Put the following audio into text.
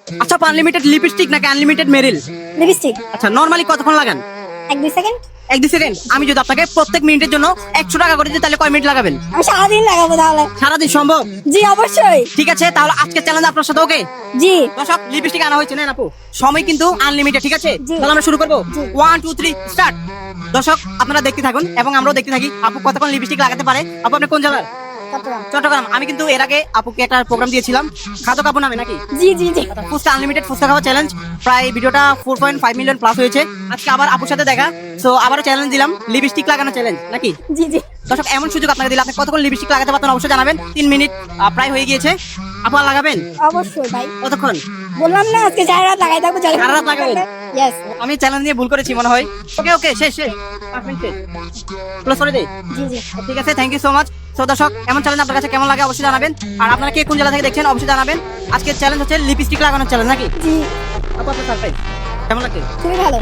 আচ্ছা unlimited lipstick নাকি unlimited মেরিল? Lipstick. আচ্ছা নরমালি কতক্ষণ লাগান? 1-2 সেকেন্ড। 1-2 সেকেন্ড। আমি যদি আপনাকে প্রত্যেক মিনিটের জন্য 100 টাকা করে দিই তাহলে কয় মিনিট লাগাবেন? আমি সারাদিন লাগাবো তাহলে। সারাদিন সম্ভব? জি অবশ্যই। ঠিক আছে, তাহলে আজকে চ্যালেঞ্জ আপনার সাথে ওকে? জি। দর্শক লিপস্টিক আনা হয়েছে, নেন আপু। সময় কিন্তু আনলিমিটেড, ঠিক আছে? জি। তাহলে আমরা শুরু করবো। জি। 1 2 3 স্টার্ট। দর্শক আপনারা দেখতে থাকুন এবং আমরাও দেখতে থাকি আপু কতক্ষণ লিপস্টিক লাগাতে পারে। আপু আপনি কোন জেলার? চট্টগ্রাম। চট্টগ্রাম। আমি কিন্তু এর আগে আপুকে একটা প্রোগ্রাম দিয়েছিলাম খাতো কাপু নামে, নাকি? জি জি জি। ফুচকা আনলিমিটেড ফুচকা খাওয়া চ্যালেঞ্জ, প্রায় ভিডিওটা 4.5 মিলিয়ন প্লাস হয়েছে। আজকে আবার আপুর সাথে দেখা, সো আবারও চ্যালেঞ্জ দিলাম লিপস্টিক লাগানো চ্যালেঞ্জ, নাকি? জি জি। দর্শক এমন সুযোগ আপনাকে দিলে আপনি কতক্ষণ লিপস্টিক লাগাতে পারতেন অবশ্যই জানাবেন। 3 মিনিট প্রায় হয়ে গিয়েছে। আপু আর লাগাবেন অবশ্যই ভাই। কতক্ষণ? বললাম না আজকে সারা রাত লাগাই থাকবো। সারা রাত লাগাবেন? ইয়েস। আমি চ্যালেঞ্জ নিয়ে ভুল করেছি মনে হয়। ওকে ওকে, শেষ শেষ, 5 মিনিট শেষ। ক্লোজ করে দেই। জি জি। ঠিক আছে, thank you so much. So দর্শক এমন চ্যালেঞ্জ আপনার কাছে কেমন লাগে অবশ্যই জানাবেন। আর আপনারা কে কোন জেলা থেকে দেখছেন অবশ্যই জানাবেন। আজকের চ্যালেঞ্জ হচ্ছে লিপস্টিক লাগানোর চ্যালেঞ্জ, নাকি? জি। আপু আপনার সারপ্রাইজ কেমন লাগছে? খুবই ভালো।